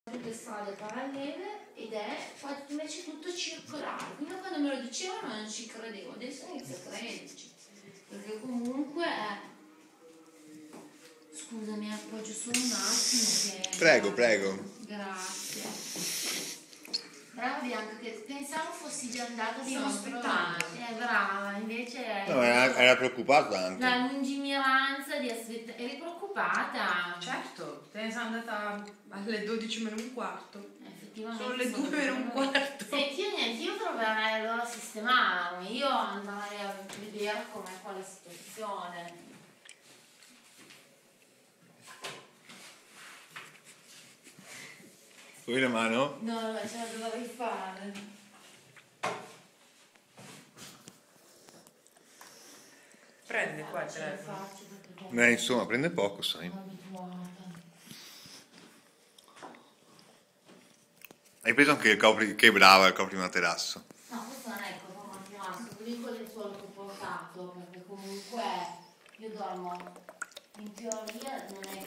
tutte strade parallele ed è poi invece tutto circolare. Prima quando me lo dicevano non ci credevo, adesso inizio a crederci. Perché comunque scusami, appoggio solo un attimo che... Prego. Grazie. Brava Bianca, che pensavo fossi già andata di nuovo. Brava, invece No, era preoccupata anche. la lungimiranza di aspettare. Eri preoccupata? Certo, te ne sei andata alle 12 meno un quarto. Effettivamente. Sono le 2 meno un quarto. Senti, io proverei allora a sistemarmi, io andrei a vedere com'è qua la situazione. Vuoi la mano? No, ce la dovrei fare. Prende qua il telefono. Insomma, prende poco, sai. Sono abituata. Hai preso anche che brava il coprimaterasso. No, questo non è il coprimaterasso, quello con il suolo che ho portato, perché comunque io dormo, in teoria non è